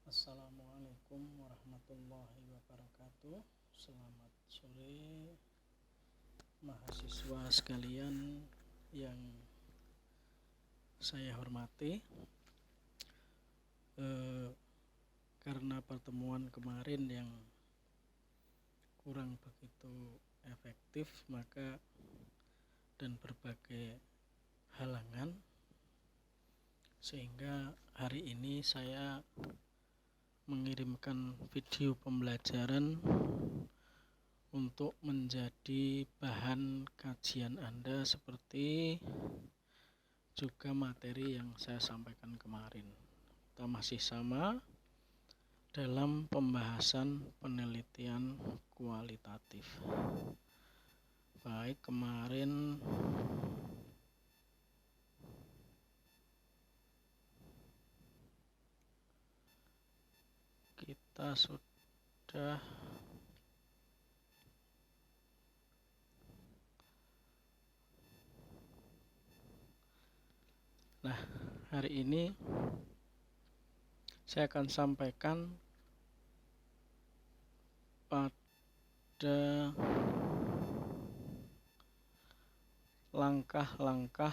Assalamualaikum warahmatullahi wabarakatuh. Selamat sore mahasiswa sekalian yang saya hormati. Karena pertemuan kemarin yang kurang begitu efektif, maka dan berbagai halangan, sehingga hari ini saya mengirimkan video pembelajaran untuk menjadi bahan kajian Anda seperti juga materi yang saya sampaikan kemarin. Kita masih sama dalam pembahasan penelitian kualitatif. Baik, kemarin kita sudah hari ini saya akan sampaikan pada langkah-langkah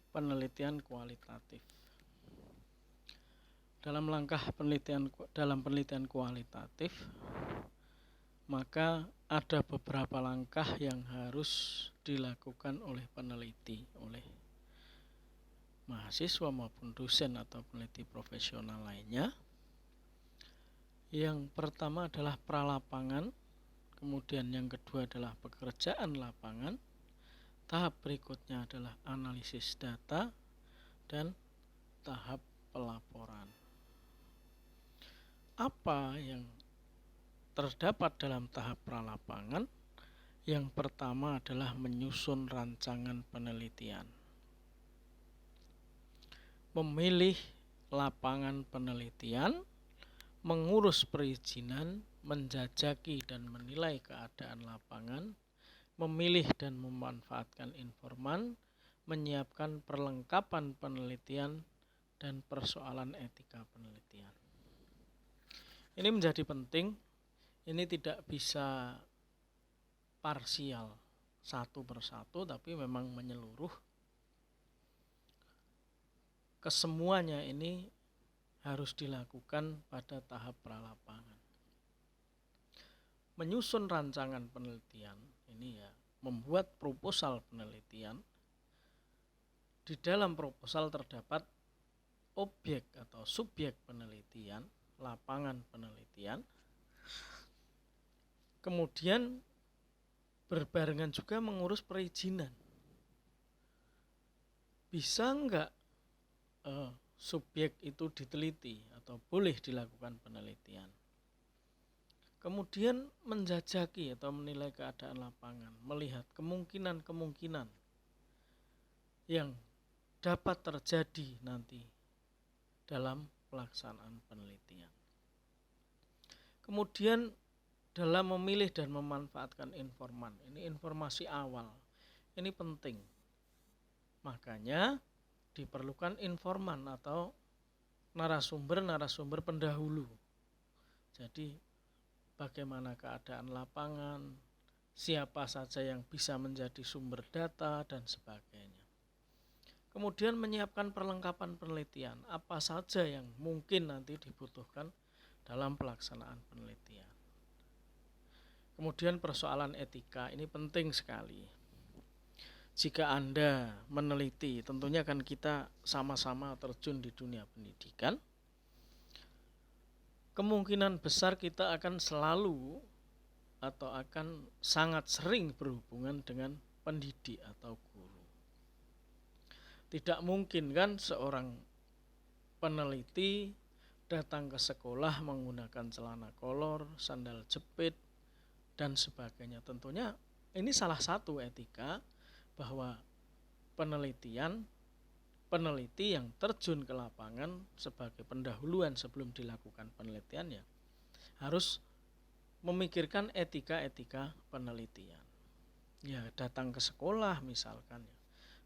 penelitian kualitatif. Dalam penelitian kualitatif, maka ada beberapa langkah yang harus dilakukan oleh peneliti, oleh mahasiswa maupun dosen atau peneliti profesional lainnya. Yang pertama adalah pralapangan, kemudian yang kedua adalah pekerjaan lapangan, tahap berikutnya adalah analisis data, dan tahap pelaporan. Apa yang terdapat dalam tahap pralapangan? Yang pertama adalah menyusun rancangan penelitian, memilih lapangan penelitian, mengurus perizinan, menjajaki dan menilai keadaan lapangan, memilih dan memanfaatkan informan, menyiapkan perlengkapan penelitian, dan persoalan etika penelitian. Ini menjadi penting, ini tidak bisa parsial satu persatu, tapi memang menyeluruh. Kesemuanya ini harus dilakukan pada tahap pralapangan. Menyusun rancangan penelitian, ini ya, membuat proposal penelitian. Di dalam proposal terdapat objek atau subjek penelitian, lapangan penelitian. Kemudian berbarengan juga mengurus perizinan. Bisa enggak subjek itu diteliti atau boleh dilakukan penelitian. Kemudian menjajaki atau menilai keadaan lapangan, melihat kemungkinan-kemungkinan yang dapat terjadi nanti dalam pelaksanaan penelitian. Kemudian dalam memilih dan memanfaatkan informan, ini informasi awal, ini penting. Makanya diperlukan informan atau narasumber pendahulu. Jadi bagaimana keadaan lapangan, siapa saja yang bisa menjadi sumber data, dan sebagainya. Kemudian menyiapkan perlengkapan penelitian, apa saja yang mungkin nanti dibutuhkan dalam pelaksanaan penelitian. Kemudian persoalan etika, ini penting sekali. Jika Anda meneliti, tentunya kan kita sama-sama terjun di dunia pendidikan. Kemungkinan besar kita akan selalu atau akan sangat sering berhubungan dengan pendidik atau guru. Tidak mungkin kan seorang peneliti datang ke sekolah menggunakan celana kolor, sandal jepit, dan sebagainya. Tentunya ini salah satu etika bahwa peneliti yang terjun ke lapangan sebagai pendahuluan sebelum dilakukan penelitian ya harus memikirkan etika-etika penelitian. Ya, datang ke sekolah misalkan ya,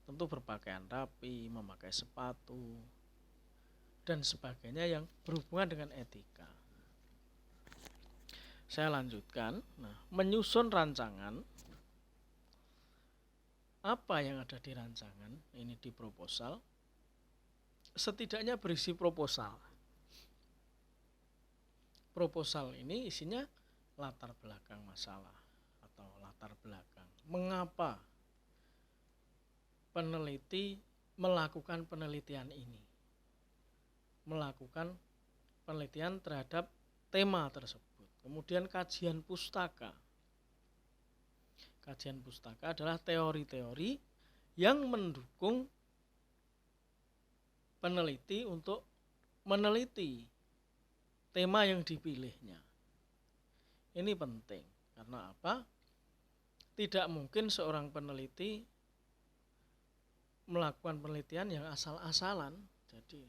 tentu berpakaian rapi, memakai sepatu, dan sebagainya yang berhubungan dengan etika. Saya lanjutkan. Nah, menyusun rancangan, apa yang ada di rancangan ini di proposal, setidaknya berisi proposal. Proposal ini isinya latar belakang masalah atau latar belakang mengapa peneliti melakukan penelitian ini, melakukan penelitian terhadap tema tersebut. Kemudian kajian pustaka. Kajian pustaka adalah teori-teori yang mendukung peneliti untuk meneliti tema yang dipilihnya. Ini penting, karena apa? Tidak mungkin seorang peneliti melakukan penelitian yang asal-asalan. Jadi,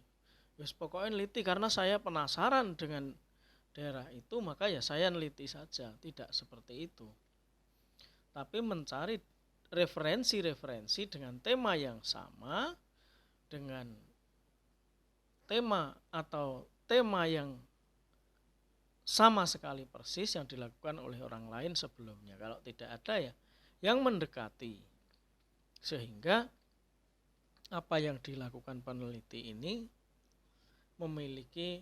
pokoknya neliti karena saya penasaran dengan daerah itu, maka ya saya neliti saja. Tidak seperti itu. Tapi mencari referensi-referensi dengan tema yang sama, dengan tema atau tema yang sama sekali persis yang dilakukan oleh orang lain sebelumnya. Kalau tidak ada ya yang mendekati, sehingga apa yang dilakukan peneliti ini memiliki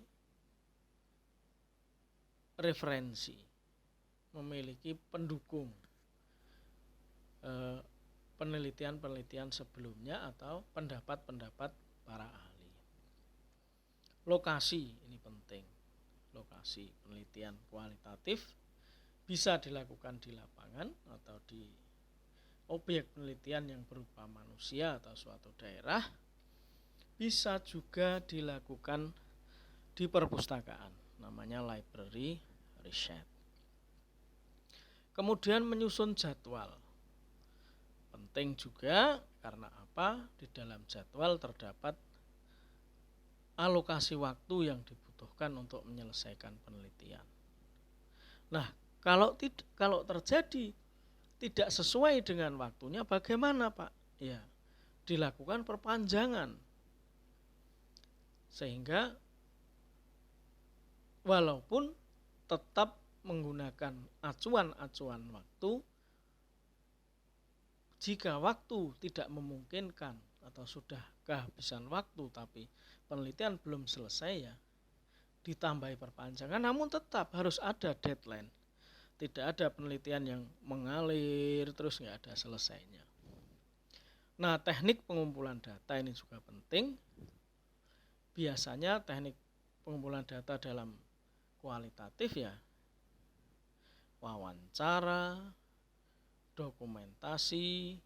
referensi, memiliki pendukung penelitian-penelitian sebelumnya atau pendapat-pendapat para ahli. Lokasi ini penting. Lokasi penelitian kualitatif bisa dilakukan di lapangan atau di objek penelitian yang berupa manusia atau suatu daerah, bisa juga dilakukan di perpustakaan, namanya library research. Kemudian menyusun jadwal. Penting juga karena apa? Di dalam jadwal terdapat alokasi waktu yang dibutuhkan untuk menyelesaikan penelitian. Nah, kalau terjadi tidak sesuai dengan waktunya, bagaimana Pak? Ya, dilakukan perpanjangan. Sehingga walaupun tetap menggunakan acuan-acuan waktu, jika waktu tidak memungkinkan atau sudah kehabisan waktu tapi penelitian belum selesai, ya ditambahi perpanjangan, namun tetap harus ada deadline. Tidak ada penelitian yang mengalir terus nggak ada selesainya. Nah, teknik pengumpulan data ini juga penting. Biasanya teknik pengumpulan data dalam kualitatif ya wawancara, dokumentasi,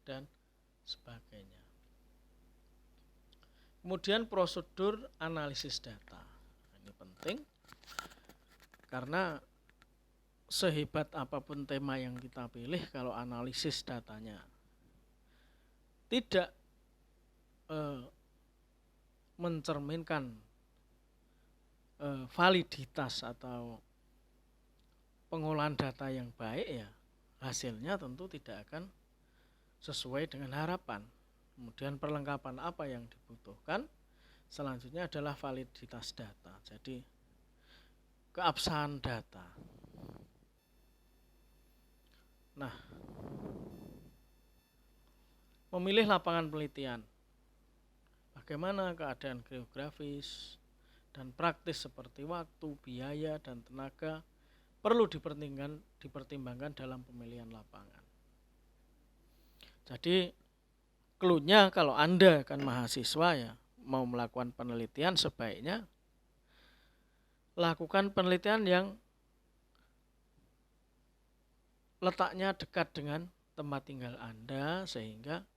dan sebagainya. Kemudian prosedur analisis data. Ini penting karena sehebat apapun tema yang kita pilih, kalau analisis datanya tidak mencerminkan validitas atau pengolahan data yang baik, ya hasilnya tentu tidak akan sesuai dengan harapan. Kemudian perlengkapan apa yang dibutuhkan selanjutnya adalah validitas data. Jadi keabsahan data. Nah, memilih lapangan penelitian. Bagaimana keadaan geografis dan praktis seperti waktu, biaya, dan tenaga perlu dipertimbangkan dalam pemilihan lapangan. Jadi clue-nya kalau Anda kan mahasiswa ya mau melakukan penelitian, sebaiknya lakukan penelitian yang letaknya dekat dengan tempat tinggal Anda sehingga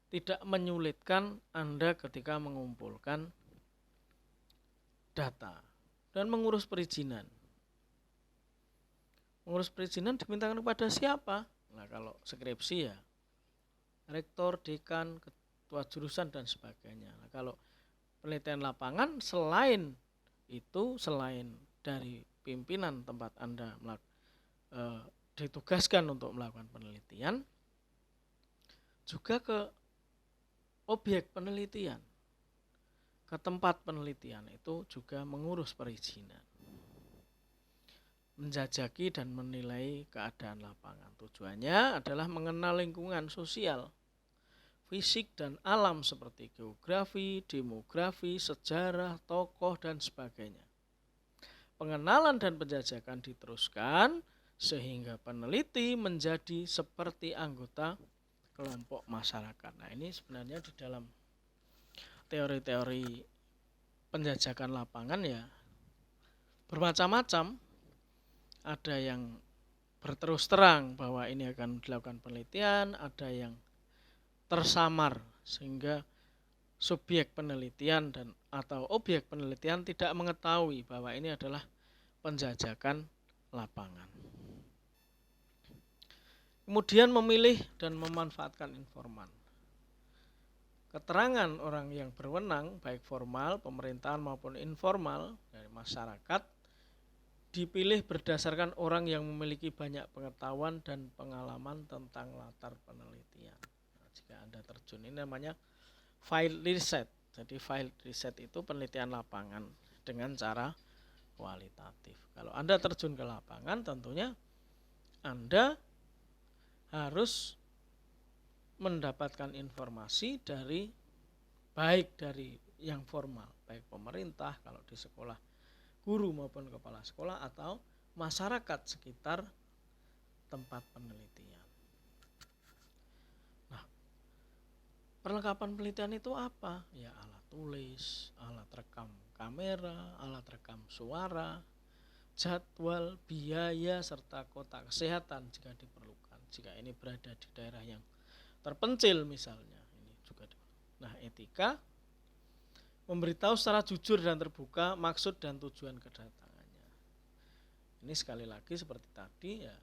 tidak menyulitkan Anda ketika mengumpulkan data dan mengurus perizinan. Mengurus perizinan dimintakan kepada siapa? Nah, kalau skripsi ya rektor, dekan, ketua jurusan dan sebagainya. Nah, kalau penelitian lapangan selain itu, selain dari pimpinan tempat Anda ditugaskan untuk melakukan penelitian, juga ke objek penelitian. ke tempat penelitian itu juga mengurus perizinan, menjajaki dan menilai keadaan lapangan. Tujuannya adalah mengenal lingkungan sosial, fisik dan alam seperti geografi, demografi, sejarah, tokoh, dan sebagainya. Pengenalan dan penjajakan diteruskan sehingga peneliti menjadi seperti anggota kelompok masyarakat. Nah, ini sebenarnya di dalam teori-teori penjajakan lapangan ya bermacam-macam. Ada yang berterus terang bahwa ini akan dilakukan penelitian, ada yang tersamar sehingga subjek penelitian dan atau objek penelitian tidak mengetahui bahwa ini adalah penjajakan lapangan. Kemudian memilih dan memanfaatkan informan. Keterangan orang yang berwenang baik formal, pemerintahan maupun informal dari masyarakat dipilih berdasarkan orang yang memiliki banyak pengetahuan dan pengalaman tentang latar penelitian. Nah, jika Anda terjun, ini namanya field research. Jadi field research itu penelitian lapangan dengan cara kualitatif. Kalau Anda terjun ke lapangan, tentunya Anda harus mendapatkan informasi dari baik dari yang formal, baik pemerintah kalau di sekolah, guru maupun kepala sekolah atau masyarakat sekitar tempat penelitian. Nah, perlengkapan penelitian itu apa? Ya alat tulis, alat rekam kamera, alat rekam suara, jadwal, biaya, serta kotak kesehatan jika diperlukan. Jika ini berada di daerah yang terpencil misalnya, ini juga. Nah, etika memberitahu secara jujur dan terbuka maksud dan tujuan kedatangannya. Ini sekali lagi seperti tadi ya,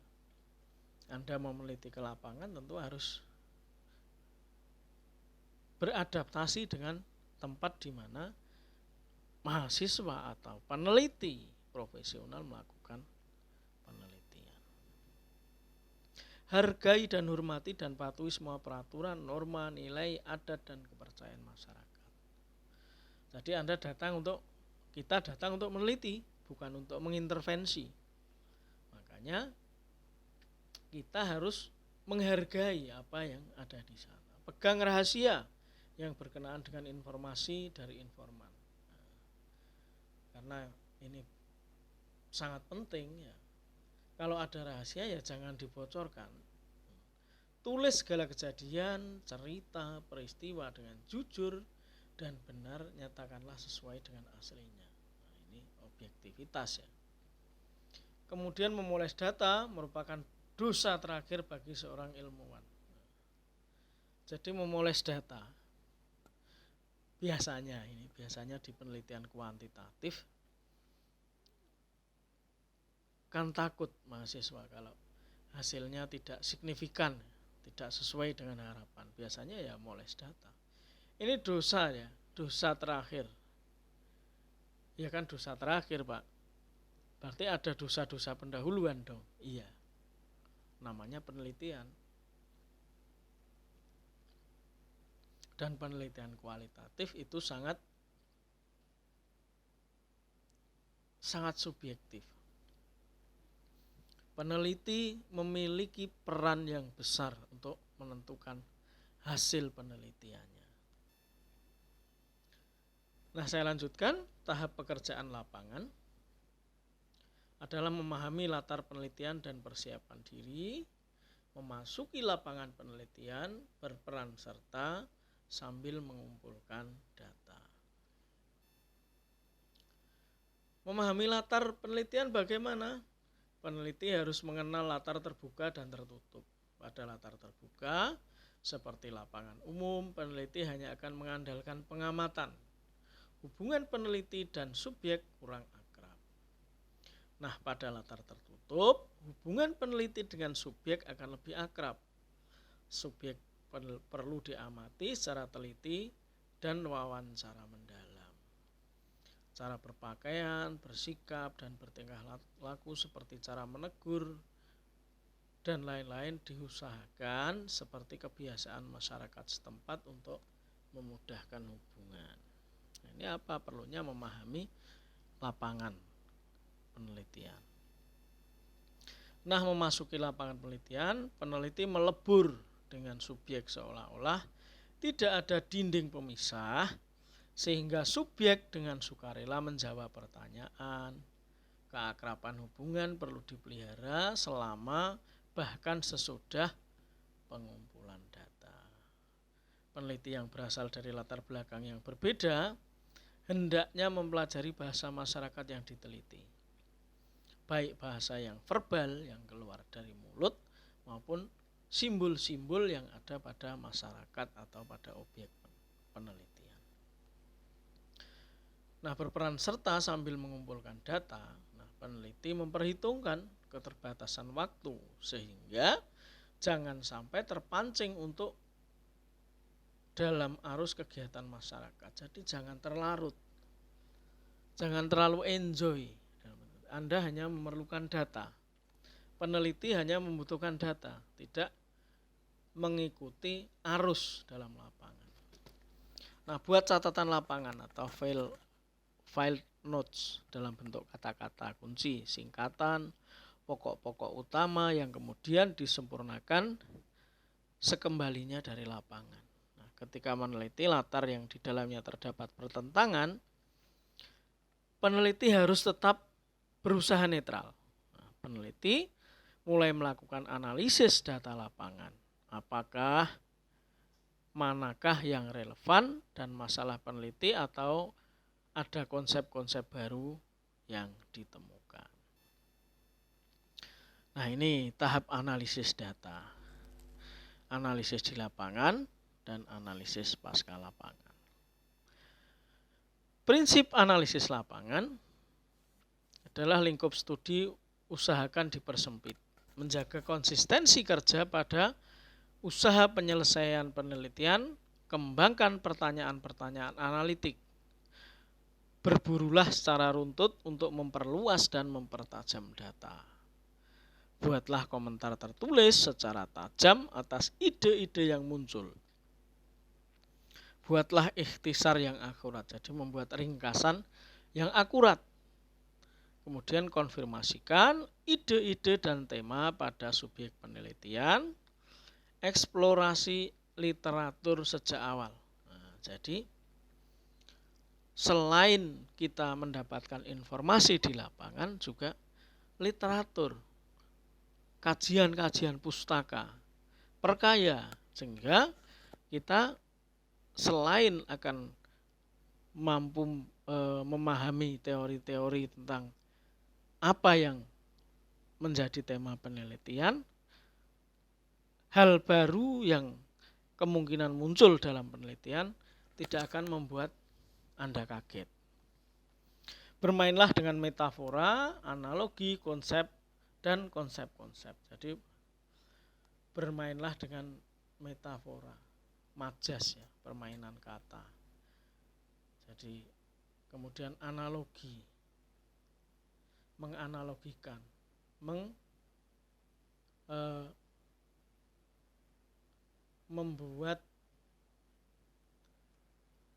Anda mau meneliti ke lapangan tentu harus beradaptasi dengan tempat di mana mahasiswa atau peneliti profesional melakukan penelitian. Hargai dan hormati dan patuhi semua peraturan, norma, nilai, adat, dan kepercayaan masyarakat. Jadi kita datang untuk meneliti, bukan untuk mengintervensi. Makanya kita harus menghargai apa yang ada di sana. Pegang rahasia yang berkenaan dengan informasi dari informan. Karena ini sangat penting ya. Kalau ada rahasia ya jangan dibocorkan. Tulis segala kejadian, cerita, peristiwa dengan jujur dan benar, nyatakanlah sesuai dengan aslinya. Nah, ini objektivitas ya. Kemudian memoles data merupakan dosa terakhir bagi seorang ilmuwan. Jadi memoles data biasanya di penelitian kuantitatif kan takut mahasiswa kalau hasilnya tidak signifikan, tidak sesuai dengan harapan. Biasanya ya moles data. Ini dosa ya, dosa terakhir. Ya kan dosa terakhir, Pak. Berarti ada dosa-dosa pendahuluan dong. Iya. Namanya penelitian. Dan penelitian kualitatif itu sangat subjektif. Peneliti memiliki peran yang besar untuk menentukan hasil penelitiannya. Nah, saya lanjutkan. Tahap pekerjaan lapangan adalah memahami latar penelitian dan persiapan diri, memasuki lapangan penelitian, berperan serta sambil mengumpulkan data. Memahami latar penelitian bagaimana? Peneliti harus mengenal latar terbuka dan tertutup. Pada latar terbuka, seperti lapangan umum, peneliti hanya akan mengandalkan pengamatan. Hubungan peneliti dan subjek kurang akrab. Nah, pada latar tertutup, hubungan peneliti dengan subjek akan lebih akrab. Subjek perlu diamati secara teliti dan wawancara mendalam. Cara berpakaian, bersikap, dan bertingkah laku seperti cara menegur dan lain-lain diusahakan seperti kebiasaan masyarakat setempat untuk memudahkan hubungan. Ini apa? Perlunya memahami lapangan penelitian. Nah, memasuki lapangan penelitian, peneliti melebur dengan subjek seolah-olah tidak ada dinding pemisah, sehingga subjek dengan sukarela menjawab pertanyaan. Keakraban hubungan perlu dipelihara selama bahkan sesudah pengumpulan data. Peneliti yang berasal dari latar belakang yang berbeda hendaknya mempelajari bahasa masyarakat yang diteliti, baik bahasa yang verbal yang keluar dari mulut maupun simbol-simbol yang ada pada masyarakat atau pada objek penelitian. Nah, berperan serta sambil mengumpulkan data, peneliti memperhitungkan keterbatasan waktu sehingga jangan sampai terpancing untuk dalam arus kegiatan masyarakat. Jadi jangan terlarut, jangan terlalu enjoy. Anda hanya memerlukan data. Peneliti hanya membutuhkan data, tidak mengikuti arus dalam lapangan. Nah, buat catatan lapangan atau file notes dalam bentuk kata-kata kunci, singkatan, pokok-pokok utama yang kemudian disempurnakan sekembalinya dari lapangan. Nah, ketika meneliti latar yang di dalamnya terdapat pertentangan, peneliti harus tetap berusaha netral. Nah, peneliti mulai melakukan analisis data lapangan. Apakah manakah yang relevan dan masalah peneliti atau ada konsep-konsep baru yang ditemukan. Nah, ini tahap analisis data. Analisis di lapangan dan analisis pasca lapangan. Prinsip analisis lapangan adalah lingkup studi usahakan dipersempit, menjaga konsistensi kerja pada usaha penyelesaian penelitian, kembangkan pertanyaan-pertanyaan analitik. Berburulah secara runtut untuk memperluas dan mempertajam data. Buatlah komentar tertulis secara tajam atas ide-ide yang muncul. Buatlah ikhtisar yang akurat, jadi membuat ringkasan yang akurat. Kemudian konfirmasikan ide-ide dan tema pada subjek penelitian, eksplorasi literatur sejak awal. Nah, jadi selain kita mendapatkan informasi di lapangan, juga literatur, kajian-kajian pustaka, perkaya, sehingga kita selain akan mampu memahami teori-teori tentang apa yang menjadi tema penelitian, hal baru yang kemungkinan muncul dalam penelitian tidak akan membuat Anda kaget. Bermainlah dengan metafora, analogi, konsep, dan konsep-konsep. Jadi bermainlah dengan metafora, majas ya, permainan kata. Jadi kemudian analogi, menganalogikan, membuat,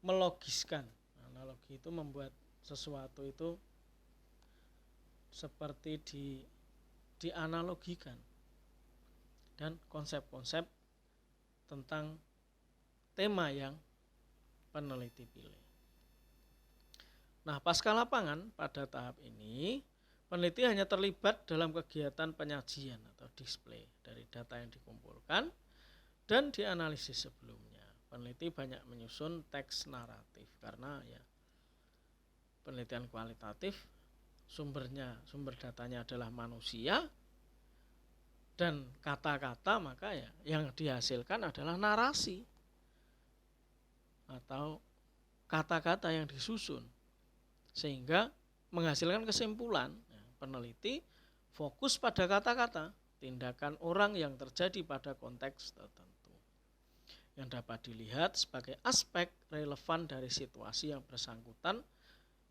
melogiskan. Analogi itu membuat sesuatu itu seperti dianalogikan, dan konsep-konsep tentang tema yang peneliti pilih. Nah, pasca lapangan pada tahap ini, peneliti hanya terlibat dalam kegiatan penyajian atau display dari data yang dikumpulkan dan dianalisis sebelumnya. Peneliti banyak menyusun teks naratif karena ya penelitian kualitatif sumber datanya adalah manusia dan kata-kata, maka ya yang dihasilkan adalah narasi atau kata-kata yang disusun sehingga menghasilkan kesimpulan. Peneliti fokus pada kata-kata, tindakan orang yang terjadi pada konteks tertentu yang dapat dilihat sebagai aspek relevan dari situasi yang bersangkutan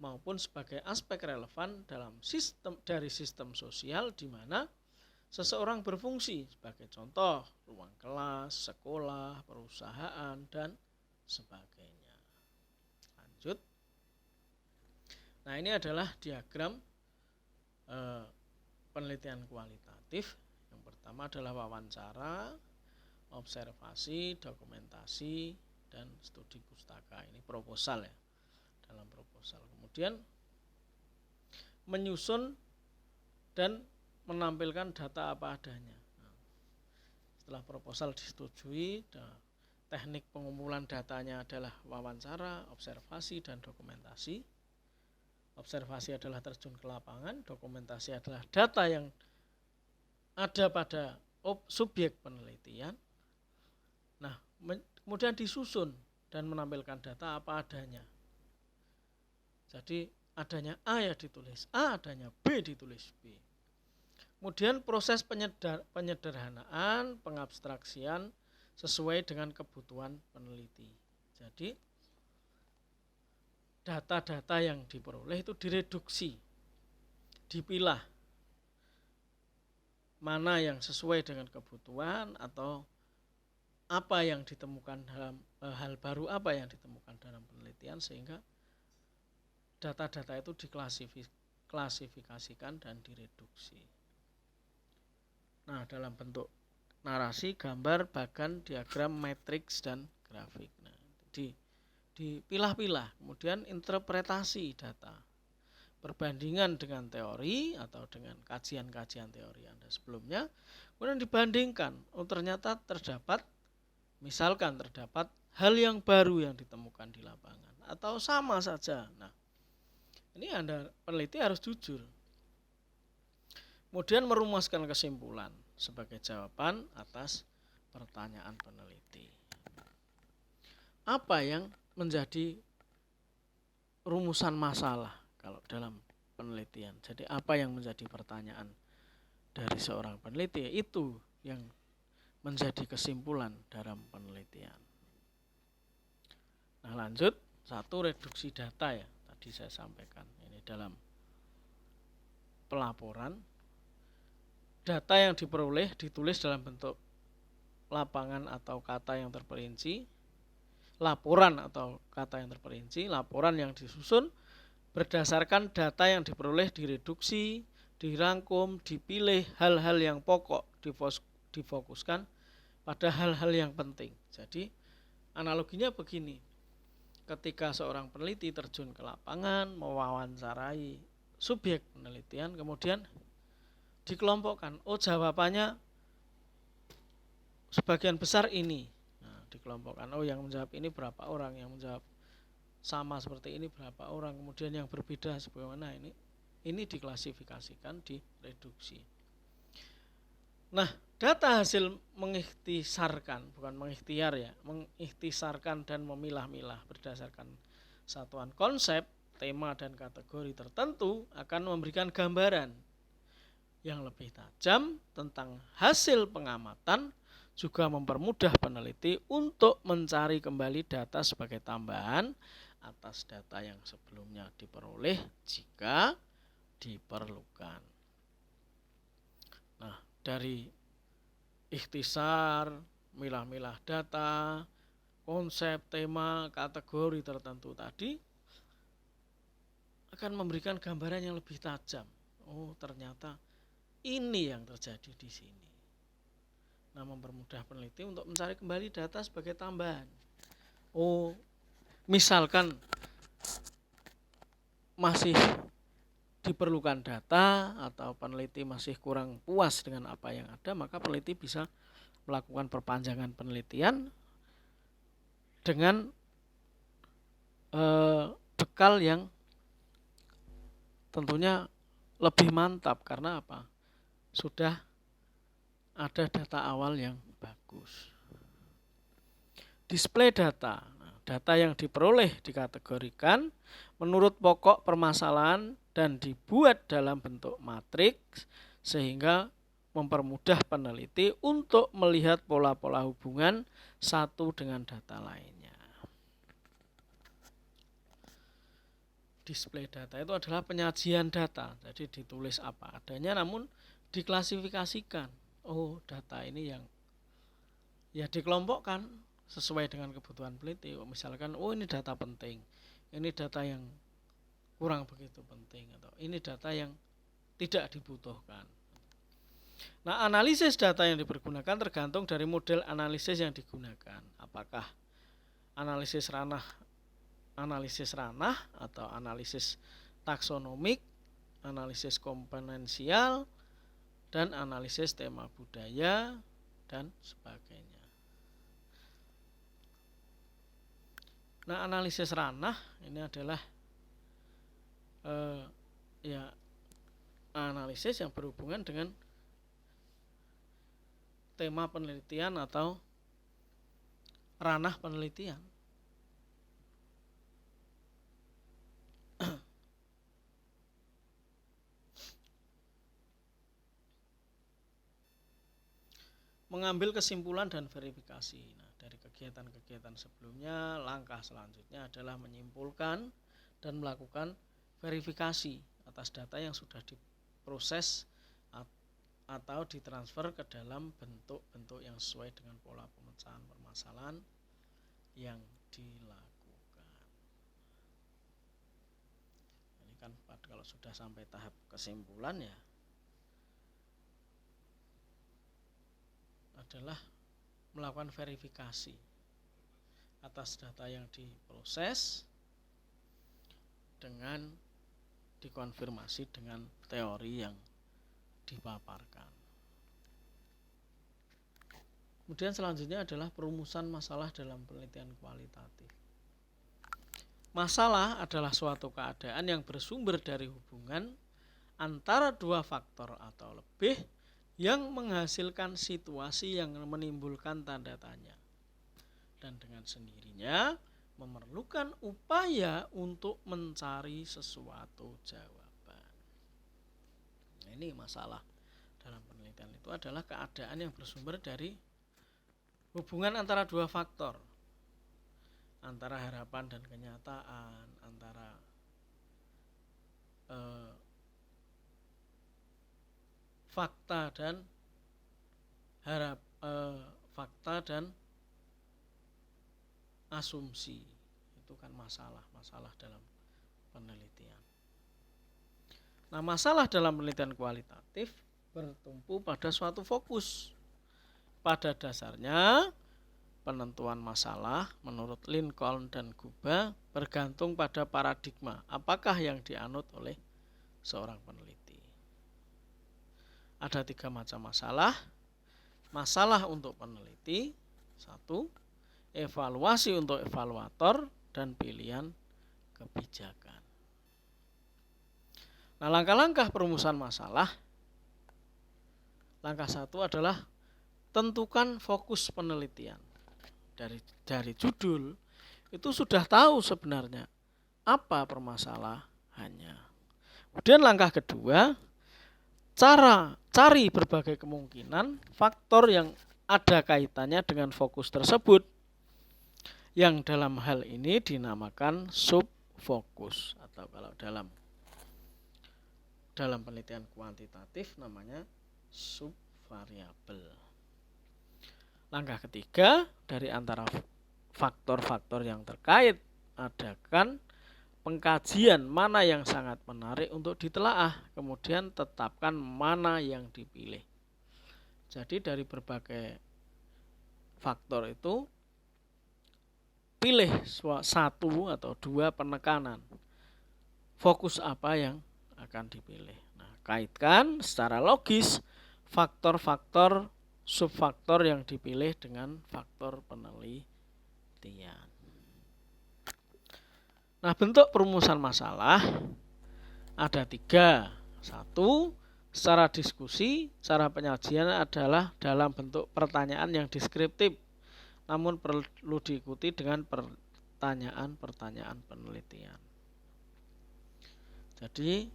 maupun sebagai aspek relevan dalam sistem sosial di mana seseorang berfungsi, sebagai contoh ruang kelas, sekolah, perusahaan, dan sebagainya. Lanjut. Nah, ini adalah diagram penelitian kualitatif. Yang pertama adalah wawancara, observasi, dokumentasi, dan studi pustaka. Ini proposal ya, dalam proposal. Kemudian menyusun dan menampilkan data apa adanya. Nah, setelah proposal disetujui, teknik pengumpulan datanya adalah wawancara, observasi, dan dokumentasi. Observasi adalah terjun ke lapangan, dokumentasi adalah data yang ada pada subjek penelitian. Nah, kemudian disusun dan menampilkan data apa adanya. Jadi adanya A ya ditulis A, adanya B ditulis B. Kemudian proses penyederhanaan, pengabstraksian sesuai dengan kebutuhan peneliti. Jadi data-data yang diperoleh itu direduksi, dipilah mana yang sesuai dengan kebutuhan atau apa yang ditemukan dalam hal baru apa yang ditemukan dalam penelitian, sehingga data-data itu diklasifikasikan dan direduksi. Nah, dalam bentuk narasi, gambar, bagan, diagram, matriks, dan grafik. Nah, dipilah-pilah, kemudian interpretasi data, perbandingan dengan teori atau dengan kajian-kajian teori Anda sebelumnya, kemudian dibandingkan, ternyata terdapat hal yang baru yang ditemukan di lapangan atau sama saja. Nah, ini Anda peneliti harus jujur. Kemudian merumuskan kesimpulan sebagai jawaban atas pertanyaan peneliti. Apa yang menjadi rumusan masalah kalau dalam penelitian? Jadi apa yang menjadi pertanyaan dari seorang peneliti, itu yang menjadi kesimpulan dalam penelitian. Nah, lanjut, satu, reduksi data ya, tadi saya sampaikan. Ini dalam pelaporan. Data yang diperoleh ditulis dalam bentuk lapangan atau kata yang terperinci, laporan atau kata yang terperinci, laporan yang disusun berdasarkan data yang diperoleh direduksi, dirangkum, dipilih hal-hal yang pokok, difokuskan pada hal-hal yang penting. Jadi analoginya begini, ketika seorang peneliti terjun ke lapangan, mewawancarai subjek penelitian, kemudian dikelompokkan, jawabannya sebagian besar ini. Nah, dikelompokkan, yang menjawab ini berapa orang, yang menjawab sama seperti ini berapa orang, kemudian yang berbeda sebagaimana ini diklasifikasikan, direduksi. Nah, data hasil mengikhtisarkan, bukan mengikhtiar ya, mengikhtisarkan dan memilah-milah berdasarkan satuan konsep, tema dan kategori tertentu akan memberikan gambaran yang lebih tajam tentang hasil pengamatan, juga mempermudah peneliti untuk mencari kembali data sebagai tambahan atas data yang sebelumnya diperoleh jika diperlukan. Nah, dari ikhtisar, milah-milah data, konsep, tema, kategori tertentu tadi akan memberikan gambaran yang lebih tajam. Ternyata ini yang terjadi di sini. Nah, mempermudah peneliti untuk mencari kembali data sebagai tambahan. Misalkan masih diperlukan data atau peneliti masih kurang puas dengan apa yang ada, maka peneliti bisa melakukan perpanjangan penelitian dengan bekal yang tentunya lebih mantap. Karena apa? Sudah ada data awal yang bagus. Display data. Data yang diperoleh dikategorikan menurut pokok permasalahan dan dibuat dalam bentuk matriks sehingga mempermudah peneliti untuk melihat pola-pola hubungan satu dengan data lainnya. Display data itu adalah penyajian data. Jadi ditulis apa adanya namun diklasifikasikan. Data ini yang dikelompokkan sesuai dengan kebutuhan peneliti. Misalkan ini data penting, ini data yang kurang begitu penting, atau ini data yang tidak dibutuhkan. Nah, analisis data yang dipergunakan tergantung dari model analisis yang digunakan. Apakah analisis ranah atau analisis taksonomik, analisis komponensial, dan analisis tema budaya dan sebagainya. Nah, analisis ranah ini adalah analisis yang berhubungan dengan tema penelitian atau ranah penelitian. Mengambil kesimpulan dan verifikasi. Nah, dari kegiatan-kegiatan sebelumnya, langkah selanjutnya adalah menyimpulkan dan melakukan verifikasi atas data yang sudah diproses atau ditransfer ke dalam bentuk-bentuk yang sesuai dengan pola pemecahan permasalahan yang dilakukan. Ini kan kalau sudah sampai tahap kesimpulan ya adalah melakukan verifikasi atas data yang diproses dengan dikonfirmasi dengan teori yang dipaparkan. Kemudian selanjutnya adalah perumusan masalah dalam penelitian kualitatif. Masalah adalah suatu keadaan yang bersumber dari hubungan antara dua faktor atau lebih yang menghasilkan situasi yang menimbulkan tanda tanya dan dengan sendirinya memerlukan upaya untuk mencari sesuatu jawaban. Nah, ini masalah dalam penelitian itu adalah keadaan yang bersumber dari hubungan antara dua faktor, antara harapan dan kenyataan, antara fakta dan asumsi. Itu kan masalah dalam penelitian. Nah, masalah dalam penelitian kualitatif bertumpu pada suatu fokus. Pada dasarnya, penentuan masalah menurut Lincoln dan Guba bergantung pada paradigma apakah yang dianut oleh seorang peneliti. Ada 3 macam masalah. Masalah untuk peneliti, 1, evaluasi untuk evaluator, dan pilihan kebijakan. Nah, langkah-langkah perumusan masalah. Langkah 1 adalah tentukan fokus penelitian. Dari judul itu sudah tahu sebenarnya apa permasalahannya. Kemudian langkah kedua, cari berbagai kemungkinan faktor yang ada kaitannya dengan fokus tersebut, yang dalam hal ini dinamakan subfokus, atau kalau dalam penelitian kuantitatif namanya subvariabel. Langkah ketiga, dari antara faktor-faktor yang terkait, adakan pengkajian mana yang sangat menarik untuk ditelaah, kemudian tetapkan mana yang dipilih. Jadi dari berbagai faktor itu, pilih 1 atau 2 penekanan. Fokus apa yang akan dipilih. Nah, kaitkan secara logis faktor-faktor subfaktor yang dipilih dengan faktor penelitian. Nah, bentuk perumusan masalah ada 3. 1, secara diskusi, cara penyajian adalah dalam bentuk pertanyaan yang deskriptif, namun perlu diikuti dengan pertanyaan-pertanyaan penelitian. Jadi,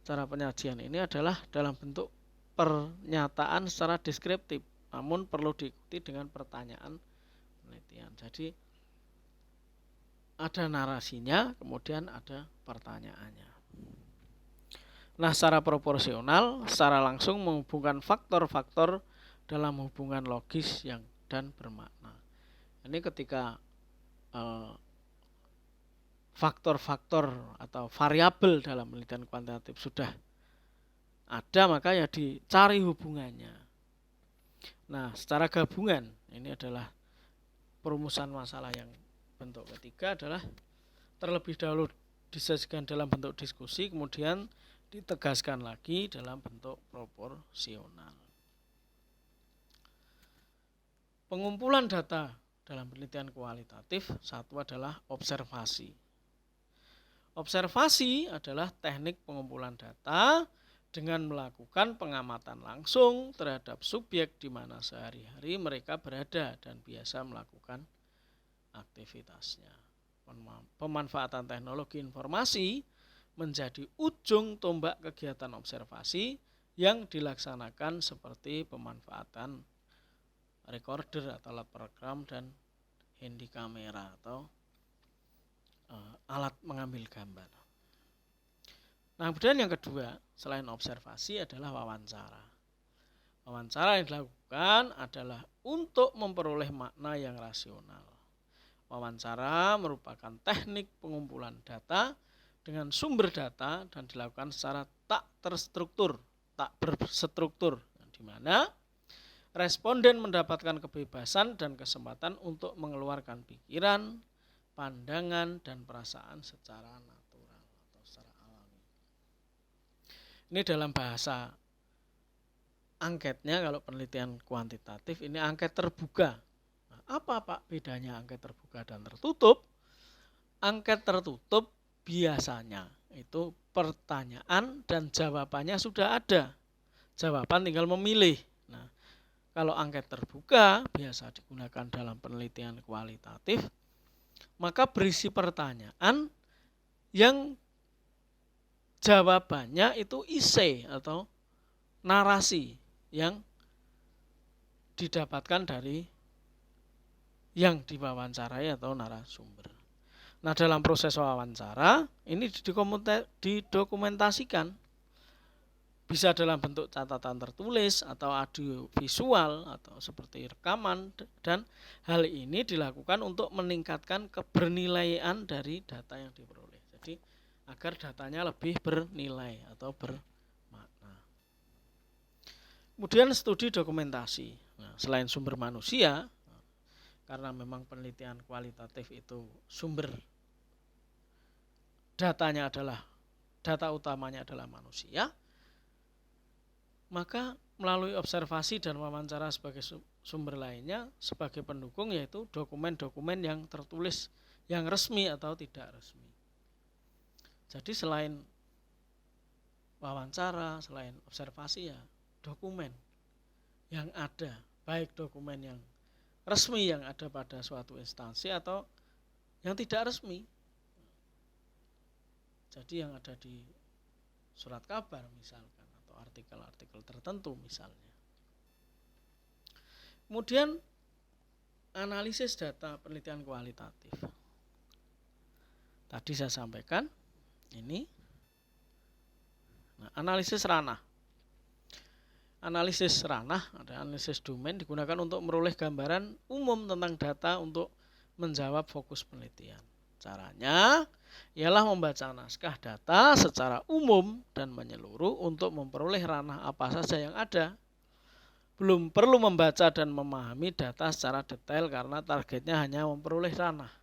cara penyajian ini adalah dalam bentuk pernyataan secara deskriptif, namun perlu diikuti dengan pertanyaan penelitian. Jadi ada narasinya, kemudian ada pertanyaannya. Nah, secara proporsional, secara langsung menghubungkan faktor-faktor dalam hubungan logis dan bermakna. Ini ketika faktor-faktor atau variabel dalam penelitian kuantitatif sudah ada, maka ya dicari hubungannya. Nah, secara gabungan ini adalah perumusan masalah yang bentuk ketiga adalah terlebih dahulu disajikan dalam bentuk diskusi, kemudian ditegaskan lagi dalam bentuk proporsional. Pengumpulan data dalam penelitian kualitatif, satu adalah observasi. Observasi adalah teknik pengumpulan data dengan melakukan pengamatan langsung terhadap subjek di mana sehari-hari mereka berada dan biasa melakukan aktivitasnya. Pemanfaatan teknologi informasi menjadi ujung tombak kegiatan observasi yang dilaksanakan seperti pemanfaatan recorder atau alat perekam dan handy kamera atau alat mengambil gambar. Nah, kemudian yang kedua selain observasi adalah wawancara. Wawancara yang dilakukan adalah untuk memperoleh makna yang rasional. Wawancara merupakan teknik pengumpulan data dengan sumber data dan dilakukan secara tak berstruktur, di mana responden mendapatkan kebebasan dan kesempatan untuk mengeluarkan pikiran, pandangan, dan perasaan secara natural atau secara alami. Ini dalam bahasa angketnya, kalau penelitian kuantitatif ini angket terbuka. Nah, apa Pak bedanya angket terbuka dan tertutup? Angket tertutup biasanya itu pertanyaan dan jawabannya sudah ada. Jawaban tinggal memilih. Nah, kalau angket terbuka biasa digunakan dalam penelitian kualitatif, maka berisi pertanyaan yang jawabannya itu isi atau narasi yang didapatkan dari yang diwawancarai atau narasumber. Nah, dalam proses wawancara ini didokumentasikan, bisa dalam bentuk catatan tertulis atau audio visual atau seperti rekaman, dan hal ini dilakukan untuk meningkatkan kebernilaian dari data yang diperoleh. Jadi agar datanya lebih bernilai atau bermakna. Kemudian studi dokumentasi. Nah, selain sumber manusia, karena memang penelitian kualitatif itu sumber datanya adalah, data utamanya adalah manusia, maka melalui observasi dan wawancara sebagai sumber lainnya sebagai pendukung, yaitu dokumen-dokumen yang tertulis yang resmi atau tidak resmi. Jadi selain wawancara, selain observasi, ya dokumen yang ada, baik dokumen yang resmi yang ada pada suatu instansi atau yang tidak resmi. Jadi yang ada di surat kabar misalkan, atau artikel-artikel tertentu misalnya. Kemudian analisis data penelitian kualitatif. Tadi saya sampaikan ini. Nah, analisis ranah. Analisis ranah, ada analisis domain, digunakan untuk meroleh gambaran umum tentang data untuk menjawab fokus penelitian. Caranya ialah membaca naskah data secara umum dan menyeluruh untuk memperoleh ranah apa saja yang ada. Belum perlu membaca dan memahami data secara detail karena targetnya hanya memperoleh ranah.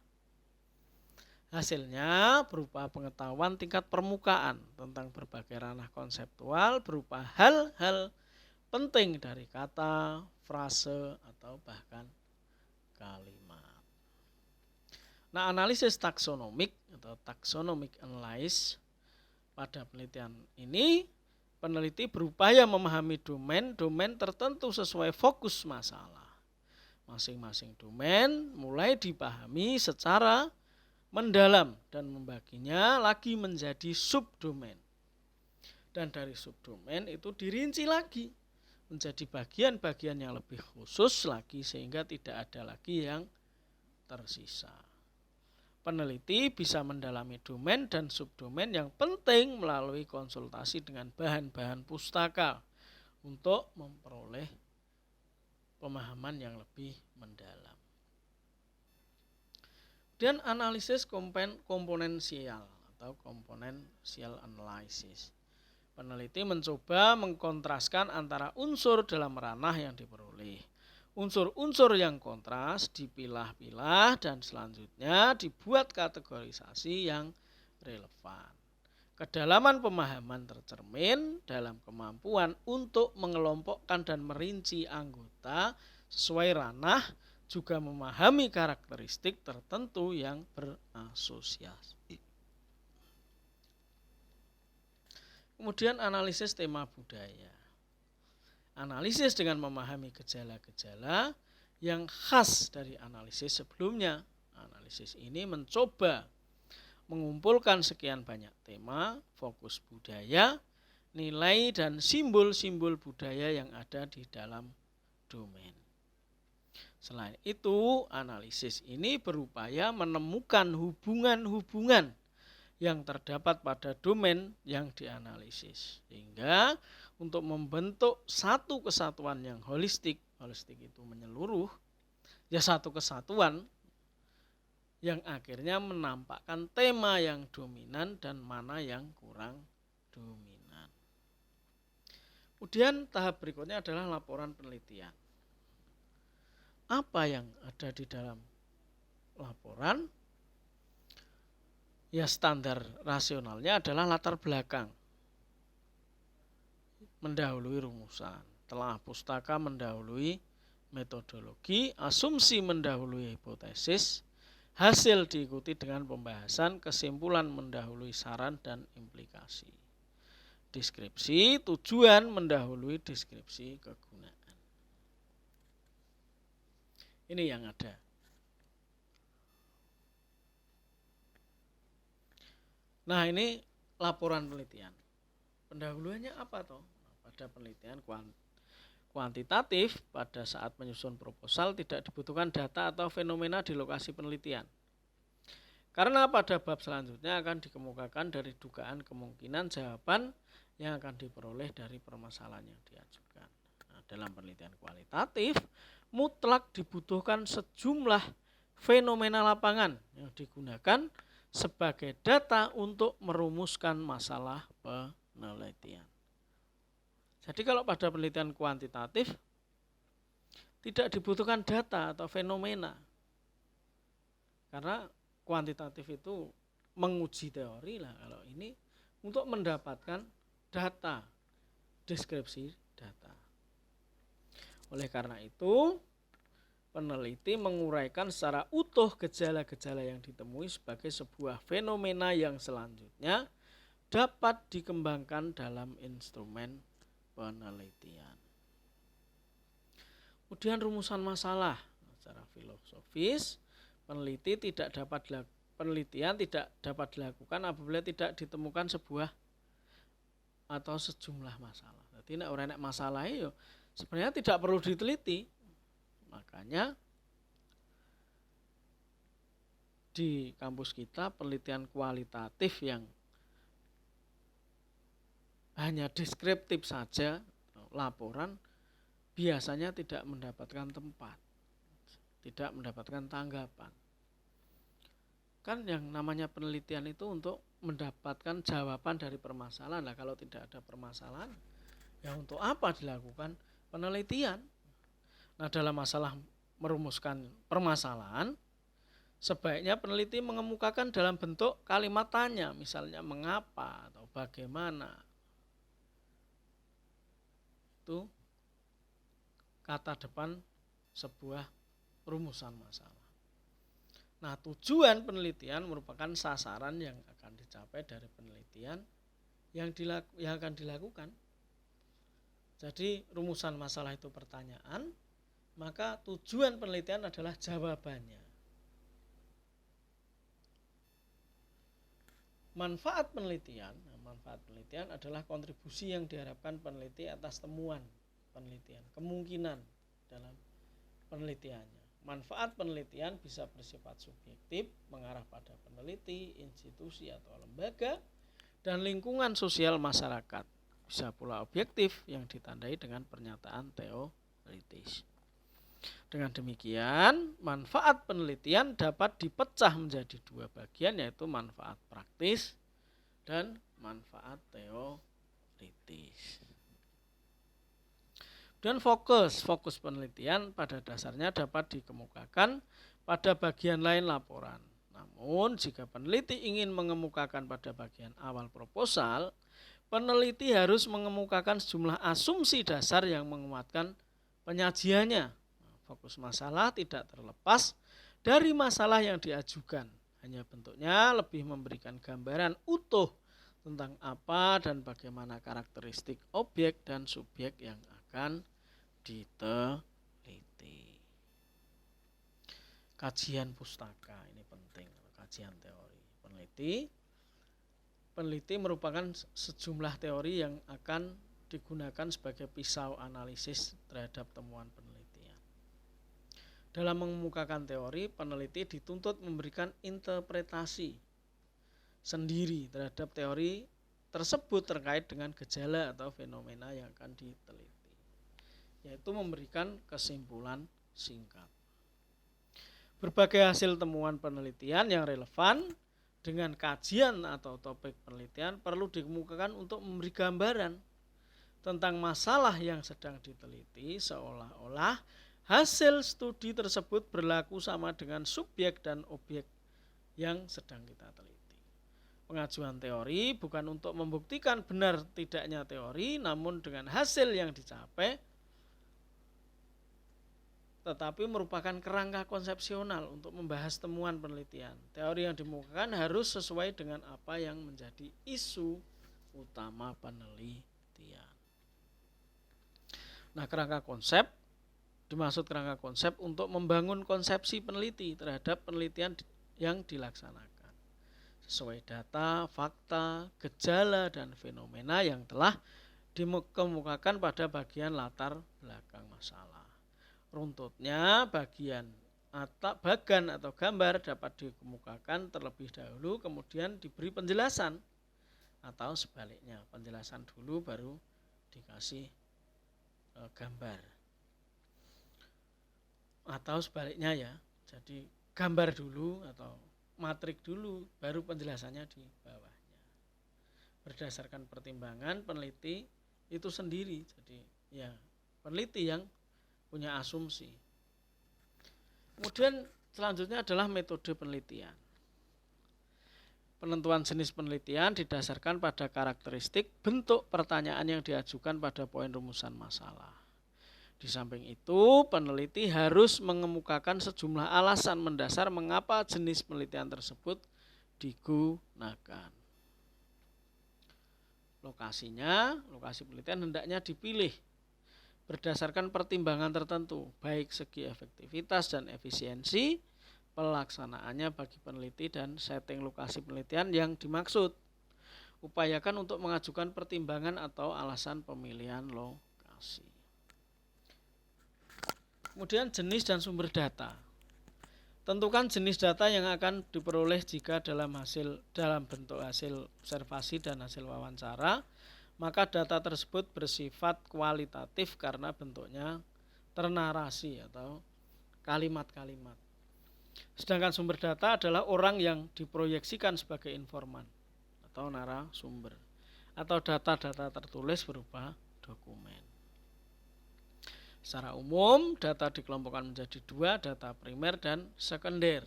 Hasilnya berupa pengetahuan tingkat permukaan tentang berbagai ranah konseptual berupa hal-hal penting dari kata, frase, atau bahkan kalimat. Nah, analisis taksonomik atau taxonomic analysis pada penelitian ini, peneliti berupaya memahami domain-domain tertentu sesuai fokus masalah. Masing-masing domain mulai dipahami secara mendalam dan membaginya lagi menjadi subdomain. Dan dari subdomain itu dirinci lagi menjadi bagian-bagian yang lebih khusus lagi sehingga tidak ada lagi yang tersisa. Peneliti bisa mendalami domain dan subdomain yang penting melalui konsultasi dengan bahan-bahan pustaka untuk memperoleh pemahaman yang lebih mendalam. Kemudian analisis komponensial atau komponensial analysis. Peneliti mencoba mengkontraskan antara unsur dalam ranah yang diperoleh. Unsur-unsur yang kontras dipilah-pilah dan selanjutnya dibuat kategorisasi yang relevan. Kedalaman pemahaman tercermin dalam kemampuan untuk mengelompokkan dan merinci anggota sesuai ranah, juga memahami karakteristik tertentu yang berasosiasi. Kemudian analisis tema budaya. Analisis dengan memahami gejala-gejala yang khas dari analisis sebelumnya. Analisis ini mencoba mengumpulkan sekian banyak tema, fokus budaya, nilai dan simbol-simbol budaya yang ada di dalam domain. Selain itu, analisis ini berupaya menemukan hubungan-hubungan yang terdapat pada domain yang dianalisis, sehingga untuk membentuk satu kesatuan yang holistik itu menyeluruh, ya satu kesatuan yang akhirnya menampakkan tema yang dominan dan mana yang kurang dominan. Kemudian tahap berikutnya adalah laporan penelitian. Apa yang ada di dalam laporan? Ya, standar rasionalnya adalah latar belakang, mendahului rumusan, telah pustaka mendahului metodologi, asumsi mendahului hipotesis, hasil diikuti dengan pembahasan, kesimpulan mendahului saran dan implikasi, deskripsi tujuan mendahului deskripsi kegunaan. Ini yang ada. Nah, ini laporan penelitian. Pendahuluannya apa toh? Pada penelitian kuantitatif, pada saat menyusun proposal tidak dibutuhkan data atau fenomena di lokasi penelitian. Karena pada bab selanjutnya akan dikemukakan dari dugaan kemungkinan jawaban yang akan diperoleh dari permasalahan yang diajukan. Nah, dalam penelitian kualitatif, mutlak dibutuhkan sejumlah fenomena lapangan yang digunakan sebagai data untuk merumuskan masalah penelitian. Jadi kalau pada penelitian kuantitatif tidak dibutuhkan data atau fenomena, karena kuantitatif itu menguji teori lah. Kalau ini untuk mendapatkan data, deskripsi data. Oleh karena itu, peneliti menguraikan secara utuh gejala-gejala yang ditemui sebagai sebuah fenomena yang selanjutnya dapat dikembangkan dalam instrumen penelitian. Kemudian rumusan masalah. Secara filosofis, penelitian tidak dapat dilakukan apabila tidak ditemukan sebuah atau sejumlah masalah. Jadi nek ora nek masalah itu sebenarnya tidak perlu diteliti. Makanya di kampus kita penelitian kualitatif yang hanya deskriptif saja, laporan biasanya tidak mendapatkan tempat, tidak mendapatkan tanggapan. Kan yang namanya penelitian itu untuk mendapatkan jawaban dari permasalahan. Nah, kalau tidak ada permasalahan, ya untuk apa dilakukan penelitian? Nah, dalam masalah merumuskan permasalahan, sebaiknya peneliti mengemukakan dalam bentuk kalimat tanya, misalnya mengapa atau bagaimana. Itu kata depan sebuah rumusan masalah. Nah, tujuan penelitian merupakan sasaran yang akan dicapai dari penelitian yang akan dilakukan. Jadi rumusan masalah itu pertanyaan, maka tujuan penelitian adalah jawabannya. Manfaat penelitian adalah kontribusi yang diharapkan peneliti atas temuan penelitian, kemungkinan dalam penelitiannya. Manfaat penelitian bisa bersifat subjektif, mengarah pada peneliti, institusi atau lembaga, dan lingkungan sosial masyarakat. Bisa pula objektif yang ditandai dengan pernyataan teoritis. Dengan demikian, manfaat penelitian dapat dipecah menjadi dua bagian, yaitu manfaat praktis dan manfaat teoritis. Dan fokus penelitian pada dasarnya dapat dikemukakan pada bagian lain laporan. Namun, jika peneliti ingin mengemukakan pada bagian awal proposal, peneliti harus mengemukakan sejumlah asumsi dasar yang menguatkan penyajiannya. Fokus masalah tidak terlepas dari masalah yang diajukan, hanya bentuknya lebih memberikan gambaran utuh tentang apa dan bagaimana karakteristik objek dan subjek yang akan diteliti. Kajian pustaka ini penting, kajian teori. Peneliti merupakan sejumlah teori yang akan digunakan sebagai pisau analisis terhadap temuan penelitian. Dalam mengemukakan teori, peneliti dituntut memberikan interpretasi sendiri terhadap teori tersebut terkait dengan gejala atau fenomena yang akan diteliti, yaitu memberikan kesimpulan singkat. Berbagai hasil temuan penelitian yang relevan dengan kajian atau topik penelitian perlu dikemukakan untuk memberi gambaran tentang masalah yang sedang diteliti, seolah-olah hasil studi tersebut berlaku sama dengan subjek dan objek yang sedang kita teliti. Pengajuan teori bukan untuk membuktikan benar tidaknya teori, namun dengan hasil yang dicapai, tetapi merupakan kerangka konsepsional untuk membahas temuan penelitian. Teori yang dimukakan harus sesuai dengan apa yang menjadi isu utama penelitian. Nah, kerangka konsep dimaksud kerangka konsep untuk membangun konsepsi peneliti terhadap penelitian yang dilaksanakan sesuai data, fakta, gejala, dan fenomena yang telah dikemukakan pada bagian latar belakang masalah. Runtutnya bagan atau gambar dapat dikemukakan terlebih dahulu, kemudian diberi penjelasan, atau sebaliknya, penjelasan dulu baru dikasih gambar, atau sebaliknya ya, jadi gambar dulu atau matrik dulu baru penjelasannya di bawahnya, berdasarkan pertimbangan peneliti itu sendiri. Jadi ya, peneliti yang punya asumsi. Kemudian selanjutnya adalah metode penelitian. Penentuan jenis penelitian didasarkan pada karakteristik bentuk pertanyaan yang diajukan pada poin rumusan masalah. Di samping itu, peneliti harus mengemukakan sejumlah alasan mendasar mengapa jenis penelitian tersebut digunakan. Lokasi penelitian hendaknya dipilih berdasarkan pertimbangan tertentu, baik segi efektivitas dan efisiensi pelaksanaannya bagi peneliti dan setting lokasi penelitian yang dimaksud. Upayakan untuk mengajukan pertimbangan atau alasan pemilihan lokasi. Kemudian jenis dan sumber data. Tentukan jenis data yang akan diperoleh jika dalam bentuk hasil observasi dan hasil wawancara, maka data tersebut bersifat kualitatif karena bentuknya ternarasi atau kalimat-kalimat. Sedangkan sumber data adalah orang yang diproyeksikan sebagai informan atau narasumber, atau data-data tertulis berupa dokumen. Secara umum, data dikelompokkan menjadi dua, data primer dan sekunder.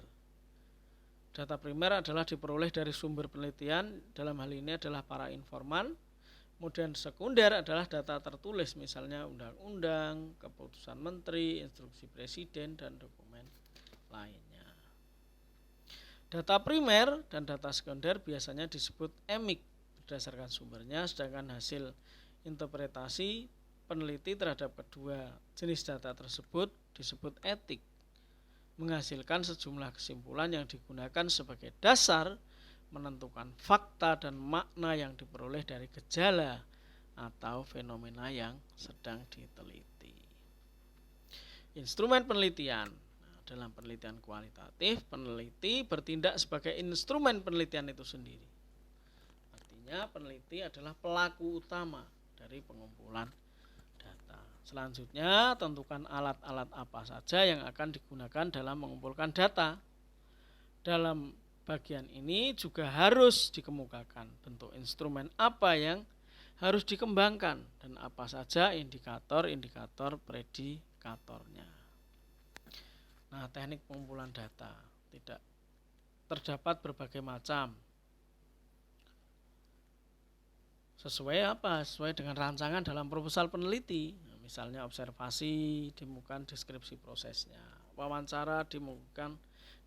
Data primer adalah diperoleh dari sumber penelitian, dalam hal ini adalah para informan. Kemudian sekunder adalah data tertulis, misalnya undang-undang, keputusan menteri, instruksi presiden, dan dokumen lainnya. Data primer dan data sekunder biasanya disebut emik berdasarkan sumbernya, sedangkan hasil interpretasi peneliti terhadap kedua jenis data tersebut disebut etik, menghasilkan sejumlah kesimpulan yang digunakan sebagai dasar menentukan fakta dan makna yang diperoleh dari gejala atau fenomena yang sedang diteliti. Instrumen penelitian. Dalam penelitian kualitatif, peneliti bertindak sebagai instrumen penelitian itu sendiri. Artinya peneliti adalah pelaku utama dari pengumpulan data. Selanjutnya, tentukan alat-alat apa saja yang akan digunakan dalam mengumpulkan data. Dalam bagian ini juga harus dikemukakan bentuk instrumen apa yang harus dikembangkan dan apa saja indikator-indikator predikatornya. Nah, teknik pengumpulan data tidak terdapat berbagai macam. Sesuai dengan rancangan dalam proposal peneliti. Misalnya observasi, dikemukakan deskripsi prosesnya. Wawancara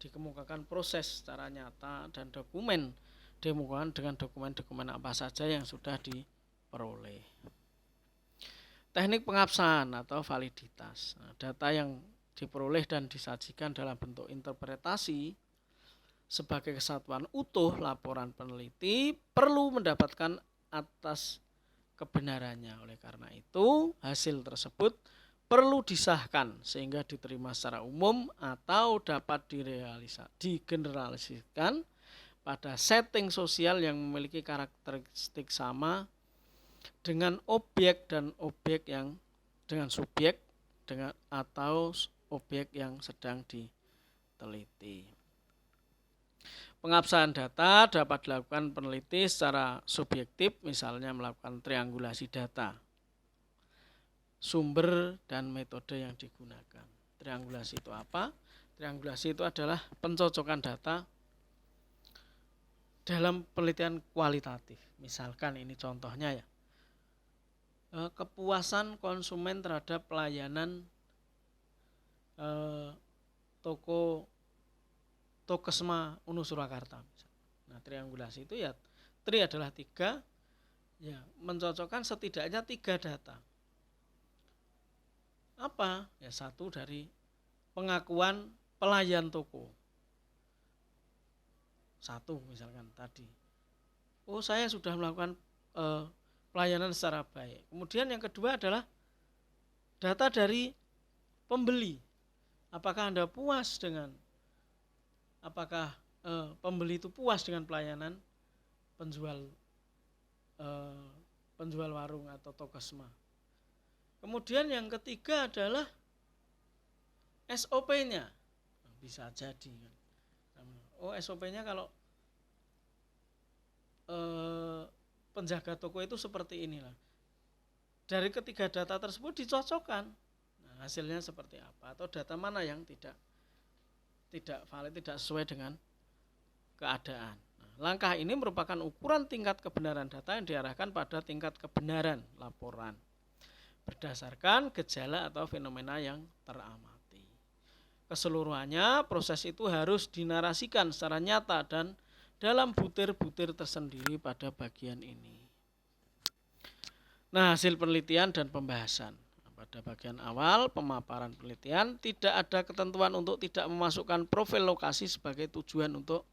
dikemukakan proses secara nyata, dan dokumen dikemukakan dengan dokumen-dokumen apa saja yang sudah diperoleh. Teknik pengabsahan atau validitas. Data yang diperoleh dan disajikan dalam bentuk interpretasi sebagai kesatuan utuh laporan peneliti perlu mendapatkan atas kebenarannya. Oleh karena itu, hasil tersebut perlu disahkan sehingga diterima secara umum atau dapat digeneralisasikan pada setting sosial yang memiliki karakteristik sama dengan objek dan objek yang dengan subjek atau objek yang sedang diteliti. Pengabsahan data dapat dilakukan peneliti secara subjektif, misalnya melakukan triangulasi data, sumber dan metode yang digunakan. Triangulasi itu apa? Triangulasi itu adalah pencocokan data dalam penelitian kualitatif. Misalkan ini contohnya ya, kepuasan konsumen terhadap pelayanan toko Tokesma Unu Surakarta. Nah, triangulasi itu ya, tri adalah 3, ya mencocokkan setidaknya 3 data. Apa? Ya 1 dari pengakuan pelayan toko. 1 misalkan tadi. Oh, saya sudah melakukan pelayanan secara baik. Kemudian yang kedua adalah data dari pembeli. Apakah Anda puas dengan pembeli itu puas dengan pelayanan penjual warung atau tokesma. Kemudian yang ketiga adalah SOP-nya. Bisa jadi. Oh, SOP-nya kalau penjaga toko itu seperti inilah. Dari ketiga data tersebut dicocokkan. Nah, hasilnya seperti apa? Atau data mana yang tidak valid, tidak sesuai dengan keadaan. Nah, langkah ini merupakan ukuran tingkat kebenaran data yang diarahkan pada tingkat kebenaran laporan berdasarkan gejala atau fenomena yang teramati. Keseluruhannya, proses itu harus dinarasikan secara nyata dan dalam butir-butir tersendiri pada bagian ini. Nah, hasil penelitian dan pembahasan. Pada bagian awal pemaparan penelitian, tidak ada ketentuan untuk tidak memasukkan profil lokasi sebagai tujuan untuk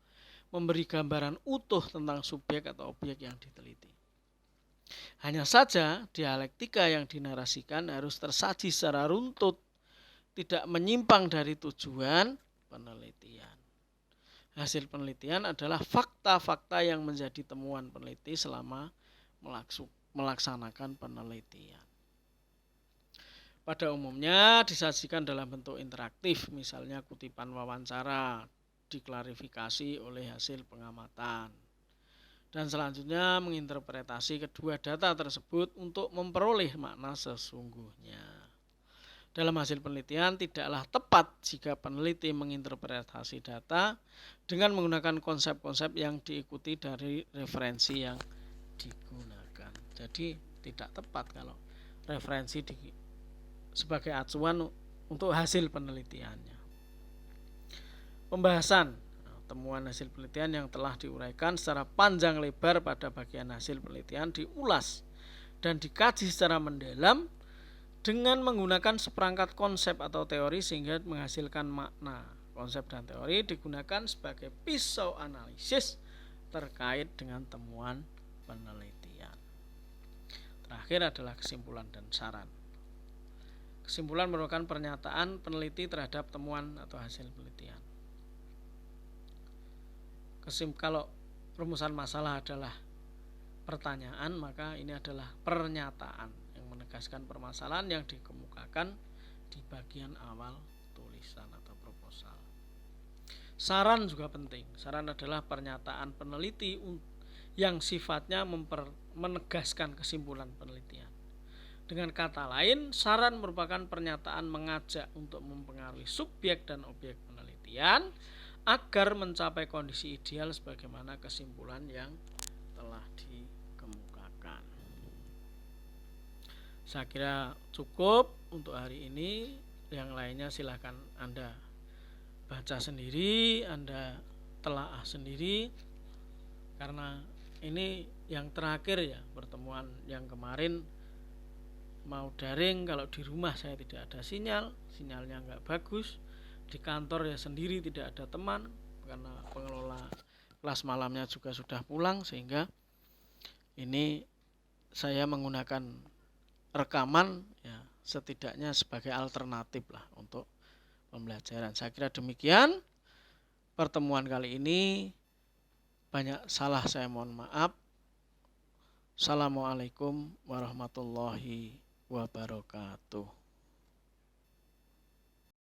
memberi gambaran utuh tentang subjek atau objek yang diteliti. Hanya saja dialektika yang dinarasikan harus tersaji secara runtut, tidak menyimpang dari tujuan penelitian. Hasil penelitian adalah fakta-fakta yang menjadi temuan peneliti selama melaksanakan penelitian. Pada umumnya disajikan dalam bentuk interaktif, misalnya kutipan wawancara, diklarifikasi oleh hasil pengamatan. Dan selanjutnya menginterpretasi kedua data tersebut untuk memperoleh makna sesungguhnya. Dalam hasil penelitian tidaklah tepat jika peneliti menginterpretasi data dengan menggunakan konsep-konsep yang diikuti dari referensi yang digunakan. Jadi tidak tepat kalau referensi sebagai acuan untuk hasil penelitiannya. Pembahasan temuan hasil penelitian yang telah diuraikan secara panjang lebar pada bagian hasil penelitian diulas dan dikaji secara mendalam dengan menggunakan seperangkat konsep atau teori sehingga menghasilkan makna. Konsep dan teori digunakan sebagai pisau analisis terkait dengan temuan penelitian. Terakhir adalah kesimpulan dan saran. Kesimpulan merupakan pernyataan peneliti terhadap temuan atau hasil penelitian. Kalau rumusan masalah adalah pertanyaan, maka ini adalah pernyataan yang menegaskan permasalahan yang dikemukakan di bagian awal tulisan atau proposal. Saran juga penting. Saran adalah pernyataan peneliti yang sifatnya menegaskan kesimpulan penelitian. Dengan kata lain, saran merupakan pernyataan mengajak untuk mempengaruhi subjek dan objek penelitian agar mencapai kondisi ideal sebagaimana kesimpulan yang telah dikemukakan. Saya kira cukup untuk hari ini. Yang lainnya silahkan Anda baca sendiri, Anda telaah sendiri, karena ini yang terakhir ya, pertemuan yang kemarin mau daring. Kalau di rumah saya tidak ada sinyalnya nggak bagus. Di kantor ya sendiri, tidak ada teman karena pengelola kelas malamnya juga sudah pulang, sehingga ini saya menggunakan rekaman ya, setidaknya sebagai alternatif lah untuk pembelajaran. Saya kira demikian pertemuan kali ini. Banyak salah saya mohon maaf. Assalamualaikum warahmatullahi wabarakatuh.